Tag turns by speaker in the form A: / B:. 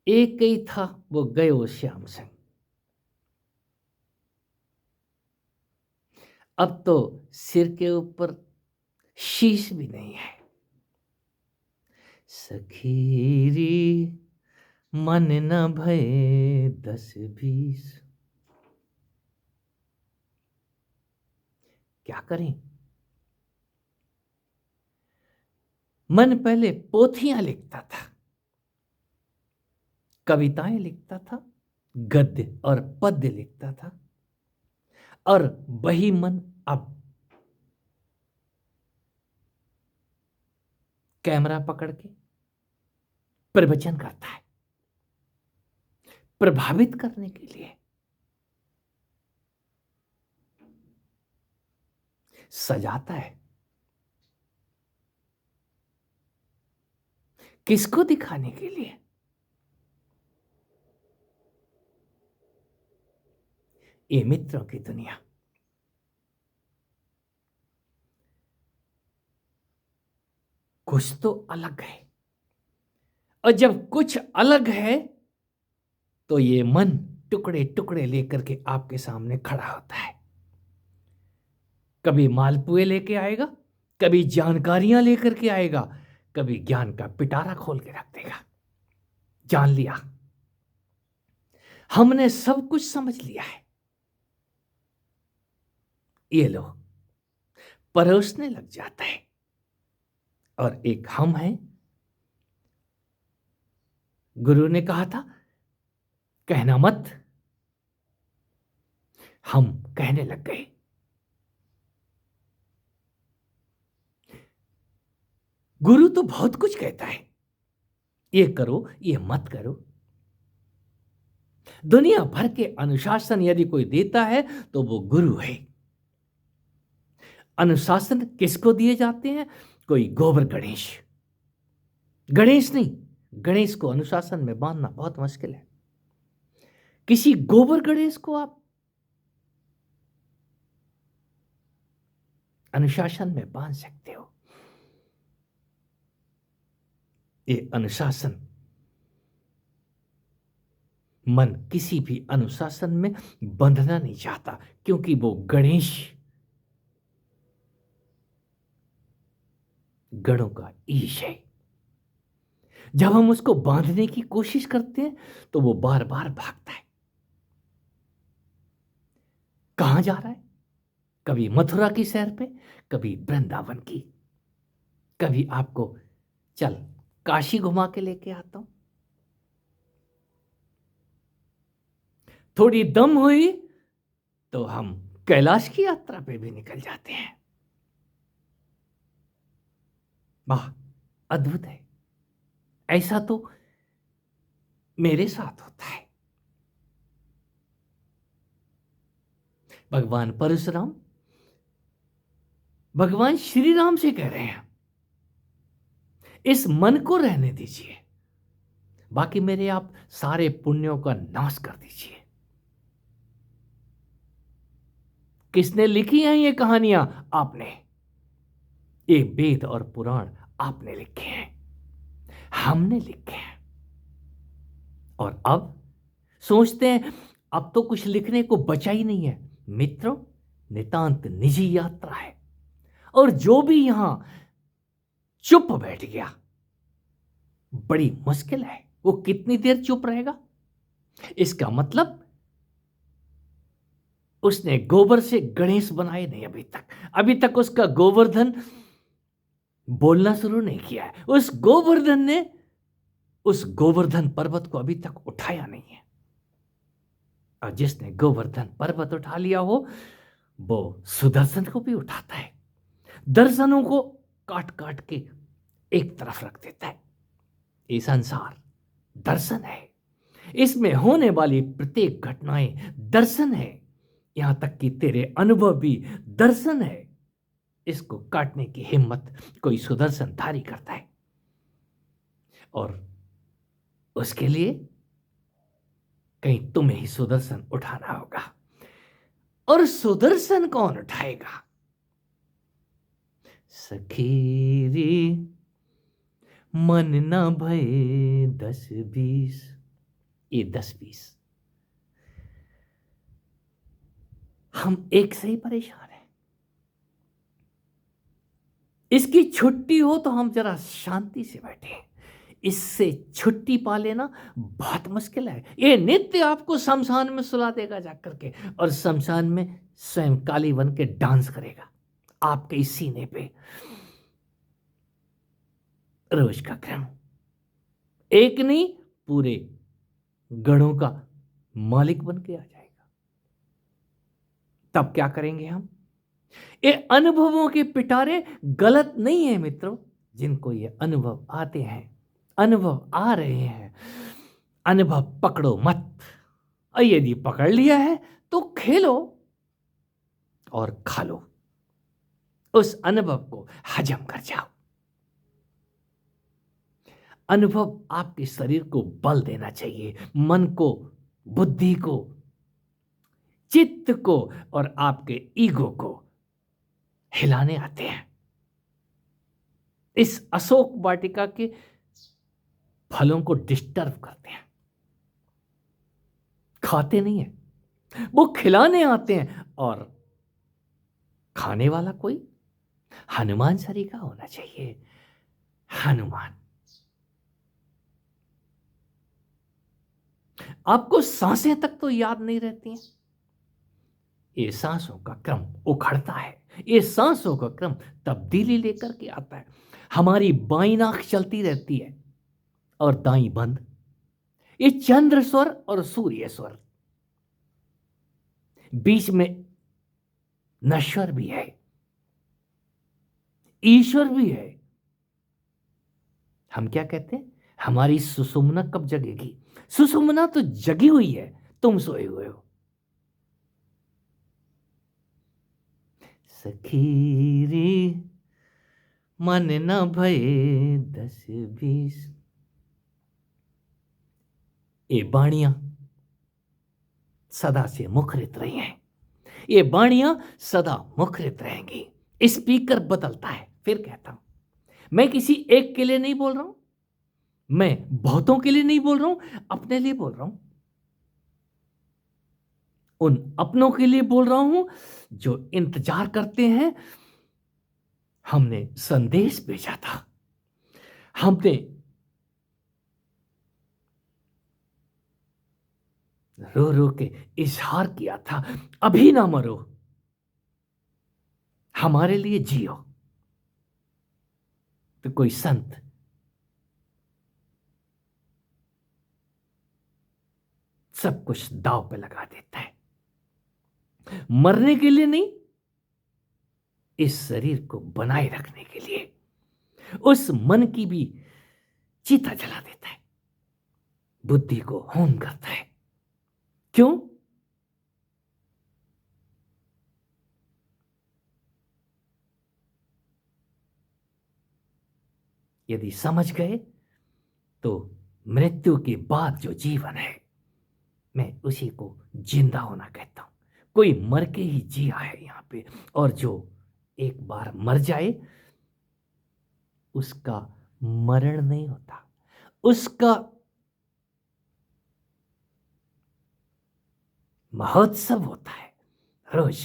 A: एक ही था वो गयो श्याम संग। अब तो सिर के ऊपर शीश भी नहीं है। सखीरी मन न भये 10-20। क्या करें? मन पहले पोथियां लिखता था, कविताएं लिखता था, गद्य और पद्य लिखता था, और वही मन अब कैमरा पकड़ के प्रवचन करता है, प्रभावित करने के लिए, सजाता है। किसको दिखाने के लिए? ये मित्रों की दुनिया। कुछ तो अलग है, और जब कुछ अलग है तो ये मन टुकड़े टुकड़े लेकर के आपके सामने खड़ा होता है। कभी मालपुए लेके आएगा, कभी जानकारियां लेकर के आएगा, कभी ज्ञान का पिटारा खोल के रख देगा। जान लिया, हमने सब कुछ समझ लिया है, ये लो, परोसने लग जाता है। और एक हम है, गुरु ने कहा था कहना मत, हम कहने लग गए। गुरु तो बहुत कुछ कहता है, ये करो, ये मत करो। दुनिया भर के अनुशासन यदि कोई देता है तो वो गुरु है। अनुशासन किसको दिए जाते हैं? कोई गोबर गणेश, गणेश नहीं, गणेश को अनुशासन में बांधना बहुत मुश्किल है। किसी गोबर गणेश को आप अनुशासन में बांध सकते हो। ये अनुशासन, मन किसी भी अनुशासन में बंधना नहीं चाहता, क्योंकि वो गणेश गणों का ईश है। जब हम उसको बांधने की कोशिश करते हैं तो वो बार बार भागता है। कहां जा रहा है? कभी मथुरा की सैर पे, कभी वृंदावन की, कभी आपको चल काशी घुमा के लेके आता हूं। थोड़ी दम हुई तो हम कैलाश की यात्रा पे भी निकल जाते हैं। वाह, अद्भुत है। ऐसा तो मेरे साथ होता है। भगवान परशुराम भगवान श्री राम से कह रहे हैं, इस मन को रहने दीजिए, बाकी मेरे आप सारे पुण्यों का नाश कर दीजिए। किसने लिखी हैं ये कहानियां? आपने। ये वेद और पुराण आपने लिखे हैं, हमने लिखे हैं। और अब सोचते हैं अब तो कुछ लिखने को बचा ही नहीं है। मित्रों, नितांत निजी यात्रा है, और जो भी यहां चुप बैठ गया, बड़ी मुश्किल है वो कितनी देर चुप रहेगा। इसका मतलब उसने गोबर से गणेश बनाए नहीं अभी तक। अभी तक उसका गोवर्धन बोलना शुरू नहीं किया है। उस गोवर्धन ने उस गोवर्धन पर्वत को अभी तक उठाया नहीं है। और जिसने गोवर्धन पर्वत उठा लिया हो, वो सुदर्शन को भी उठाता है, दर्शनों को काट काट के एक तरफ रख देता है। ये संसार दर्शन है, इसमें होने वाली प्रत्येक घटनाएं दर्शन है, यहां तक कि तेरे अनुभव भी दर्शन है। इसको काटने की हिम्मत कोई सुदर्शनधारी करता है, और उसके लिए कहीं तुम्हें ही सुदर्शन उठाना होगा। और सुदर्शन कौन उठाएगा? सखीरी मन न भये 10-20। ये 10-20 हम एक से ही परेशान हैं। इसकी छुट्टी हो तो हम जरा शांति से बैठे। इससे छुट्टी पा लेना बहुत मुश्किल है। ये नित्य आपको शमशान में सुला देगा जाकर के, और शमशान में स्वयं काली बन के डांस करेगा आपके इस सीने पे। रोज का क्रम एक नहीं, पूरे गणों का मालिक बन के आ जाएगा। तब क्या करेंगे हम? ये अनुभवों के पिटारे गलत नहीं है मित्रों। जिनको ये अनुभव आते हैं, अनुभव आ रहे हैं, अनुभव पकड़ो मत। और यदि पकड़ लिया है तो खेलो और खा लो, उस अनुभव को हजम कर जाओ। अनुभव आपके शरीर को बल देना चाहिए, मन को, बुद्धि को, चित्त को और आपके ईगो को हिलाने आते हैं। इस अशोक वाटिका के फलों को डिस्टर्ब करते हैं, खाते नहीं है, वो खिलाने आते हैं। और खाने वाला कोई हनुमान सरी का होना चाहिए। हनुमान। आपको सांसें तक तो याद नहीं रहती हैं। ये सांसों का क्रम उखड़ता है, ये सांसों का क्रम तब्दीली लेकर के आता है। हमारी बाईं नाक चलती रहती है और दाईं बंद। ये चंद्र स्वर और सूर्य स्वर, बीच में नश्वर भी है, ईश्वर भी है। हम क्या कहते हैं? हमारी सुषुम्ना कब जगेगी? सुषुम्ना तो जगी हुई है, तुम सोए हुए हो। सखी रे मन न भये 10-20। ये बाणियां सदा से मुखरित रही हैं, ये बाणियां सदा मुखरित रहेंगी। स्पीकर बदलता है। फिर कहता हूं, मैं किसी एक के लिए नहीं बोल रहा हूं, मैं बहुतों के लिए नहीं बोल रहा हूं, अपने लिए बोल रहा हूं। उन अपनों के लिए बोल रहा हूं जो इंतजार करते हैं। हमने संदेश भेजा था, हमने रो रो के इजहार किया था, अभी ना मरो, हमारे लिए जियो। तो कोई संत सब कुछ दांव पे लगा देता है, मरने के लिए नहीं, इस शरीर को बनाए रखने के लिए। उस मन की भी चिता जला देता है, बुद्धि को हौन करता है। क्यों? यदि समझ गए तो मृत्यु के बाद जो जीवन है, मैं उसी को जिंदा होना कहता हूं। कोई मर के ही जिया है यहां पे, और जो एक बार मर जाए उसका मरण नहीं होता, उसका महोत्सव होता है रोज।